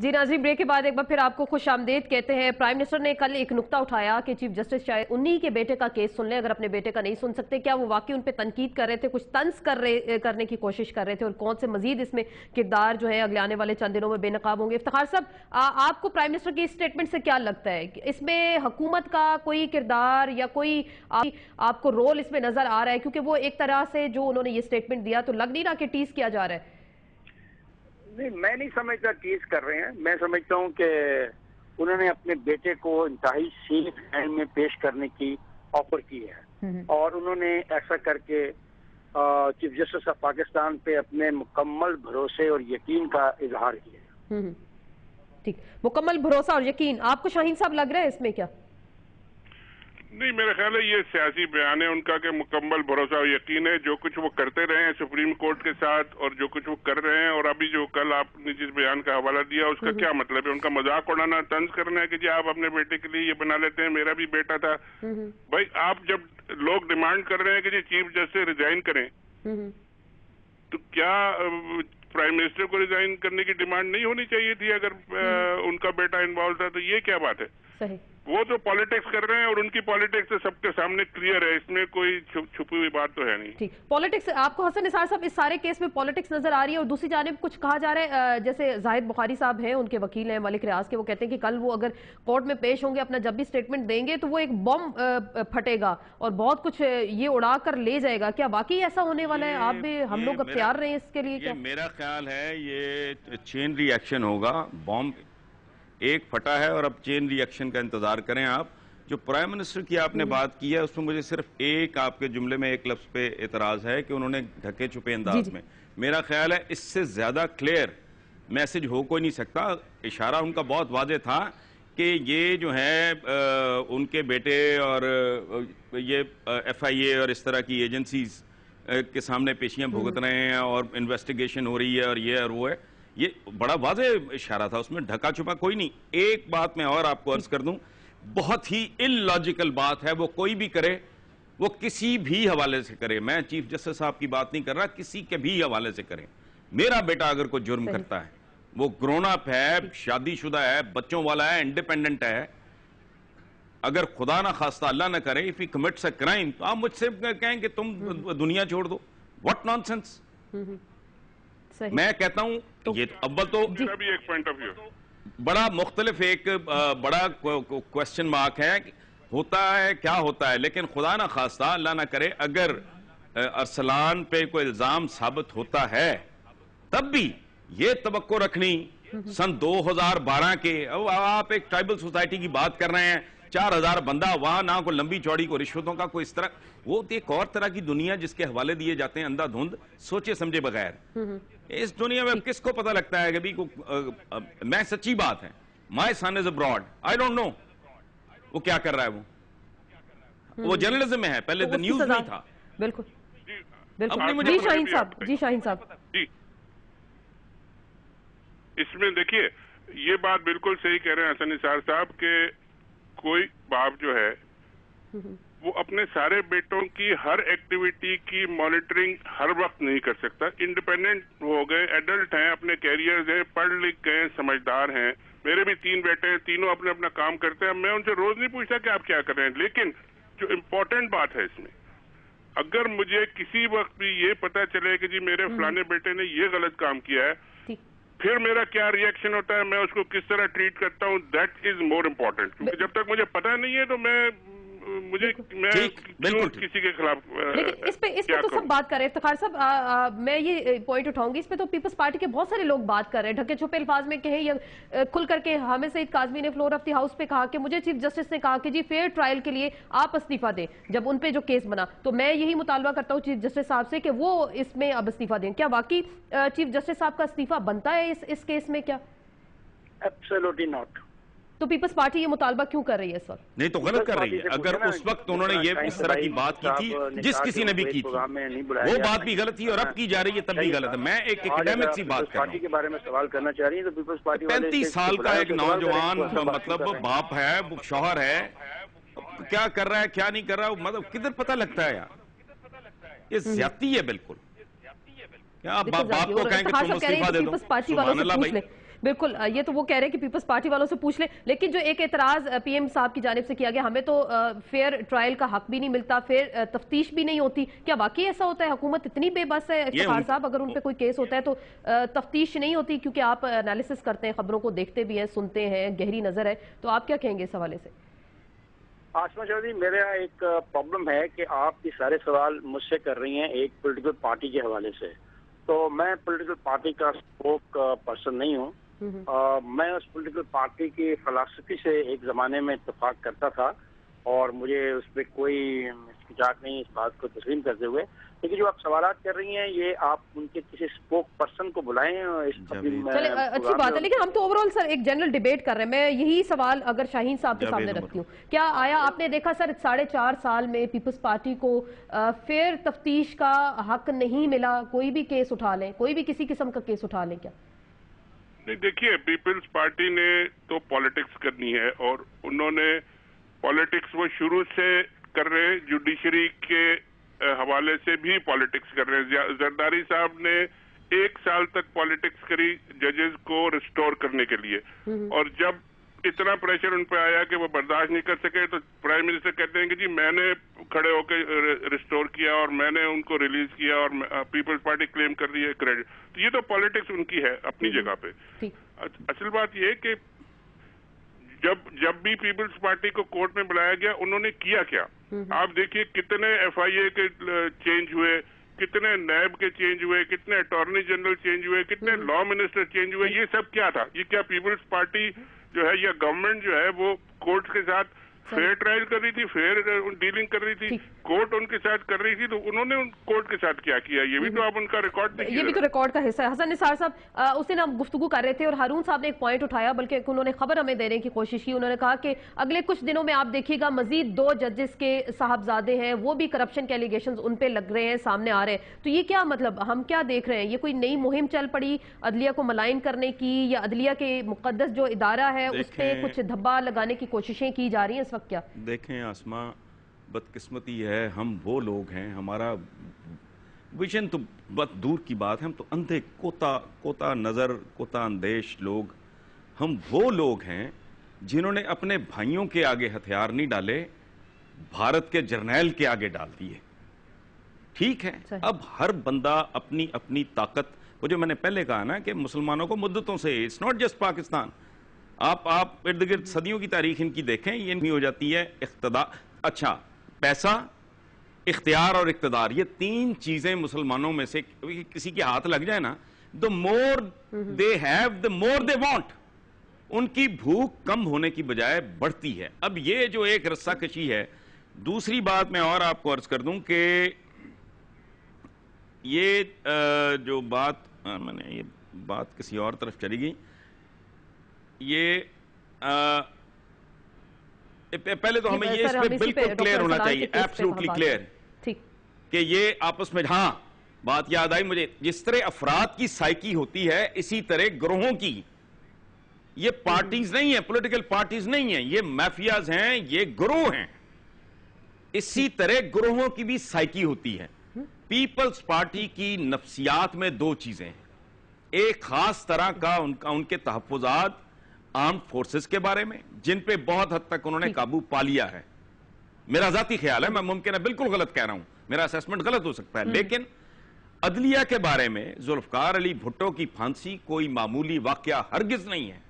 जी नाज़रीन, ब्रेक के बाद एक बार फिर आपको खुश आमदीद कहते हैं। प्राइम मिनिस्टर ने कल एक नुक्ता उठाया कि चीफ जस्टिस चाहे उन्हीं के बेटे का केस सुन ले, अगर अपने बेटे का नहीं सुन सकते। क्या वो वाकई उन पे तनकीद कर रहे थे, कुछ तंज करने की कोशिश कर रहे थे, और कौन से मजीद इसमें किरदार जो है अगले आने वाले चंद दिनों में बेनकाब होंगे? इफ्तिखार साहब, आपको प्राइम मिनिस्टर की स्टेटमेंट से क्या लगता है कि इसमें हुकूमत का कोई किरदार या कोई आपको रोल इसमें नजर आ रहा है? क्योंकि वो एक तरह से जो उन्होंने ये स्टेटमेंट दिया तो लग नहीं रहा कि टीज किया जा रहा है। नहीं, मैं नहीं समझता टीज कर रहे हैं। मैं समझता हूं कि उन्होंने अपने बेटे को इंतहाई सेफ हैंड में पेश करने की ऑफर की है, और उन्होंने ऐसा करके चीफ जस्टिस ऑफ पाकिस्तान पे अपने मुकम्मल भरोसे और यकीन का इजहार किया। ठीक, मुकम्मल भरोसा और यकीन आपको शाहीन साहब लग रहा है इसमें क्या? नहीं, मेरा ख्याल है ये सियासी बयान है उनका कि मुकम्मल भरोसा और यकीन है। जो कुछ वो करते रहे हैं सुप्रीम कोर्ट के साथ और जो कुछ वो कर रहे हैं, और अभी जो कल आपने जिस बयान का हवाला दिया उसका क्या मतलब है? उनका मजाक उड़ाना, तंज करना है कि जी आप अपने बेटे के लिए ये बना लेते हैं, मेरा भी बेटा था। भाई, आप जब लोग डिमांड कर रहे हैं कि जी चीफ जस्टिस रिजाइन करें, तो क्या प्राइम मिनिस्टर को रिजाइन करने की डिमांड नहीं होनी चाहिए थी? अगर उनका बेटा इन्वॉल्व था तो ये क्या बात है? सही। वो तो पॉलिटिक्स कर रहे हैं और उनकी पॉलिटिक्स से सबके सामने क्लियर है, इसमें कोई छुपी हुई बात तो है नहीं। ठीक, पॉलिटिक्स आपको हसन निसार साहब इस सारे केस में पॉलिटिक्स नजर आ रही है। और दूसरी जानिब कुछ कहा जा रहा है, जैसे जाहिद बुखारी साहब हैं, उनके वकील हैं मलिक रियाज के, वो कहते हैं कि कल वो अगर कोर्ट में पेश होंगे, अपना जब भी स्टेटमेंट देंगे तो वो एक बम फटेगा और बहुत कुछ ये उड़ा कर ले जाएगा। क्या वाकई ऐसा होने वाला है? आप भी, हम लोग अब तैयार रहे हैं इसके लिए? क्या मेरा ख्याल है ये चेन रिएक्शन होगा। बॉम्ब एक फटा है और अब चेन रिएक्शन का इंतजार करें आप। जो प्राइम मिनिस्टर की आपने बात की है उसमें मुझे सिर्फ एक आपके जुमले में एक लफ्ज पे एतराज है कि उन्होंने ढके छुपे अंदाज में, मेरा ख्याल है इससे ज्यादा क्लियर मैसेज हो कोई नहीं सकता। इशारा उनका बहुत वाज़ेह था कि ये जो है उनके बेटे और ये FIA और इस तरह की एजेंसीज के सामने पेशियां भुगत रहे हैं और इन्वेस्टिगेशन हो रही है और ये और वो है। ये बड़ा वाज़ेह इशारा था, उसमें ढका छुपा कोई नहीं। एक बात मैं और आपको अर्ज कर दूं, बहुत ही इलॉजिकल बात है, वो कोई भी करे, वो किसी भी हवाले से करे, मैं चीफ जस्टिस साहब की बात नहीं कर रहा, किसी के भी हवाले से करे। मेरा बेटा अगर कोई जुर्म करता है, वो ग्रोन अप है, शादीशुदा है, बच्चों वाला है, इंडिपेंडेंट है, अगर खुदा ना खास्ता अल्लाह ना करे, if he commits a crime, तो आप मुझसे कहें कि तुम दुनिया छोड़ दो। What nonsense. मैं कहता हूं तो ये अव्वल तो भी एक पॉइंट ऑफ व्यू बड़ा मुख्तलिफ एक बड़ा क्वेश्चन मार्क है, होता है क्या होता है, लेकिन खुदा ना खास्ता अल्लाह ना करे अगर अरसलान पे कोई इल्जाम साबित होता है, तब भी ये तवक्को रखनी सन 2012 के, आप एक ट्राइबल सोसाइटी की बात कर रहे हैं, 4000 बंदा वहां, ना कोई लंबी चौड़ी को रिश्वतों का कोई इस तरह, वो एक और तरह की दुनिया जिसके हवाले दिए जाते हैं अंधाधुंध, सोचे समझे बगैर। इस दुनिया में किसको पता लगता है कभी मैं सच्ची बात है, my son is abroad, I don't know वो क्या कर रहा है। वो जर्नलिज्म में है, पहले द न्यूज नहीं था। बिल्कुल बिल्कुल। जी शाहीन साहब, जी शाहीन साहब, जी इसमें देखिए ये बात बिल्कुल सही कह रहे हैं हसन निसार साहब के कोई बाप जो है वो अपने सारे बेटों की हर एक्टिविटी की मॉनिटरिंग हर वक्त नहीं कर सकता। इंडिपेंडेंट हो गए, एडल्ट हैं, अपने कैरियर्स हैं, पढ़ लिख गए, समझदार हैं। मेरे भी 3 बेटे हैं, तीनों अपने अपना काम करते हैं। मैं उनसे रोज नहीं पूछता कि आप क्या कर रहे हैं, लेकिन जो इम्पोर्टेंट बात है इसमें, अगर मुझे किसी वक्त भी ये पता चले कि जी मेरे फलाने बेटे ने ये गलत काम किया है, फिर मेरा क्या रिएक्शन होता है, मैं उसको किस तरह ट्रीट करता हूँ, दैट इज मोर इम्पोर्टेंट। क्योंकि जब तक मुझे पता नहीं है तो मैं किसी के खिलाफ लेकिन इस पे तो सब बात कर रहे हैं। इफ्तिखार साहब, मैं ये पॉइंट उठाऊंगी, इस पे तो पीपल्स पार्टी के बहुत सारे लोग बात कर रहे हैं, ढके छुपे अल्फाज में कहे या खुल करके। हामिद सईद काज़मी ने फ्लोर ऑफ द हाउस पे कहा कि मुझे चीफ जस्टिस ने कहा कि जी फेयर ट्रायल के लिए आप इस्तीफा दें, जब उन पे जो केस बना, तो मैं यही मुतालबा करता हूँ चीफ जस्टिस साहब से कि वो इसमें अब इस्तीफा दें। क्या वाकई चीफ जस्टिस साहब का इस्तीफा बनता है इस केस में? क्या एब्सोल्युटली नॉट। तो पीपल्स पार्टी ये मुतालबा क्यों कर रही है इस वक्त? नहीं तो गलत कर रही है। अगर उस वक्त उन्होंने ये इस तरह की बात की थी, जिस किसी ने भी की थी, वो बात भी गलत थी और अब की जा रही है तब भी गलत है। मैं एक एकेडमिक सी बात कर रहा हूं। के बारे में सवाल करना चाह रही है तो पीपल्स पार्टी 35 साल का एक नौजवान, मतलब बाप है, शौहर है, क्या कर रहा है क्या नहीं कर रहा है, मतलब किधर पता लगता है यार, ये ज्यादती है बिल्कुल। क्या आप बाप को कहें कि तुम इस्तीफा दे दो? सुभान अल्लाह भाई। बिल्कुल, ये तो वो कह रहे हैं कि पीपल्स पार्टी वालों से पूछ ले, लेकिन जो एक एतराज पीएम साहब की जानिब से किया गया, हमें तो फेयर ट्रायल का हक भी नहीं मिलता, फेयर तफ्तीश भी नहीं होती, क्या वाकई ऐसा होता है? हुकूमत इतनी बेबस है इफ्तिखार साहब, अगर उन पे कोई केस होता है तो तफ्तीश नहीं होती? क्योंकि आप एनालिसिस करते हैं, खबरों को देखते भी हैं, सुनते हैं, गहरी नजर है, तो आप क्या कहेंगे इस हवाले से? आसमा चौधरी, मेरा एक प्रॉब्लम है कि आप ये सारे सवाल मुझसे कर रही हैं एक पॉलिटिकल पार्टी के हवाले से, तो मैं पॉलिटिकल पार्टी का स्पोक पर्सन नहीं हूँ। मैं उस पॉलिटिकल पार्टी की फिलॉसफी से एक जमाने में इत्तेफाक करता था और मुझे उस पर कोई हिचकिचाहट नहीं इस बात को तस्लीम करते हुए, लेकिन जो आप सवालात कर रही हैं ये आप उनके किसी स्पोक पर्सन को बुलाएं। चले, अच्छी बात है, लेकिन हम तो ओवरऑल सर एक जनरल डिबेट कर रहे हैं। मैं यही सवाल अगर शाहीन साहब के सामने रखती हूँ, क्या आया आपने देखा सर 4.5 साल में पीपल्स पार्टी को फेयर तफ्तीश का हक नहीं मिला? कोई भी केस उठा लें, कोई भी किसी किस्म का केस उठा लें, क्या नहीं? देखिए, पीपल्स पार्टी ने तो पॉलिटिक्स करनी है और उन्होंने पॉलिटिक्स वो शुरू से कर रहे हैं, जुडिशरी के हवाले से भी पॉलिटिक्स कर रहे हैं। जरदारी साहब ने 1 साल तक पॉलिटिक्स करी जजेस को रिस्टोर करने के लिए, और जब इतना प्रेशर उन पे आया कि वो बर्दाश्त नहीं कर सके तो प्राइम मिनिस्टर कहते हैं कि जी मैंने खड़े होकर रिस्टोर किया और मैंने उनको रिलीज किया और पीपल्स पार्टी क्लेम कर रही है क्रेडिट। तो ये तो पॉलिटिक्स उनकी है अपनी जगह पे। असल बात ये कि जब भी पीपल्स पार्टी को कोर्ट में बुलाया गया, उन्होंने किया क्या? आप देखिए कितने FIA के चेंज हुए, कितने नैब के चेंज हुए, कितने अटॉर्नी जनरल चेंज हुए, कितने लॉ मिनिस्टर चेंज हुए। ये सब क्या था? ये क्या पीपल्स पार्टी जो है या गवर्नमेंट जो है वो कोर्ट के साथ फेयर ट्रायल कर रही थी, फेयर डीलिंग कर रही थी, कोर्ट उनके साथ कर रही थी, तो उन्होंने कोर्ट के साथ क्या किया? ये भी तो आप उनका रिकॉर्ड देखिए। ये भी तो रिकॉर्ड का हिस्सा है। हसन निसार साहब, उस दिन हम गुफ्तगू कर रहे थे और हारून साहब ने एक पॉइंट उठाया, बल्कि उन्होंने खबर हमें देने की कोशिश की। उन्होंने कहा कि अगले कुछ दिनों में आप देखिएगा मजीद 2 जजेस के साहबजादे हैं, वो भी करप्शन के एलिगेशंस उन पे लग रहे हैं, सामने आ रहे हैं। तो ये क्या मतलब, हम क्या देख रहे हैं? ये कोई नई मुहिम चल पड़ी अदलिया को मलाइन करने की, या अदलिया के मुकद्दस जो इदारा है उस पर कुछ धब्बा लगाने की कोशिशें की जा रही हैं इस वक्त? क्या देखें आसमा, बदकिस्मती है, हम वो लोग हैं, हमारा विजन तो बहुत दूर की बात है, हम तो अंधे कोता नज़र, कोता अंदेश लोग, हम वो लोग हैं जिन्होंने अपने भाइयों के आगे हथियार नहीं डाले, भारत के जर्नैल के आगे डाल दिए। ठीक है, अब हर बंदा अपनी अपनी ताकत, वो जो मैंने पहले कहा ना कि मुसलमानों को मुद्दतों से, इट्स नॉट जस्ट पाकिस्तान, आप इर्द गिर्द सदियों की तारीख इनकी देखें, ये नहीं हो जाती है इख्तिदार, अच्छा पैसा, इख्तियार और इख्तिदार, ये 3 चीजें मुसलमानों में से किसी के हाथ लग जाए ना, the more they have the more they want, उनकी भूख कम होने की बजाय बढ़ती है। अब ये जो एक रस्सा कशी है। दूसरी बात मैं और आपको अर्ज कर दूं कि ये जो बात मैंने, ये बात किसी और तरफ चली गई। ये पहले तो हमें ये इस पे बिल्कुल क्लियर होना चाहिए, एब्सोल्युटली क्लियर, कि ये आपस में, हाँ बात याद आई मुझे, जिस तरह अफराद की साइकी होती है इसी तरह ग्रोहों की, ये पार्टीज नहीं है, पॉलिटिकल पार्टीज नहीं है, ये माफियाज हैं, ये ग्रोह हैं। इसी तरह ग्रोहों की भी साइकी होती है। पीपल्स पार्टी की नफ्सियात में 2 चीजें हैं, एक खास तरह का उनके तहफ्फुजात आर्म्ड फोर्सेस के बारे में, जिन पे बहुत हद तक उन्होंने काबू पा लिया है। मेरा जाती ख्याल है, मैं मुमकिन है बिल्कुल गलत कह रहा हूं, मेरा असेसमेंट गलत हो सकता है, लेकिन अदलिया के बारे में जुल्फकार अली भुट्टो की फांसी कोई मामूली वाकया हरगिज नहीं है।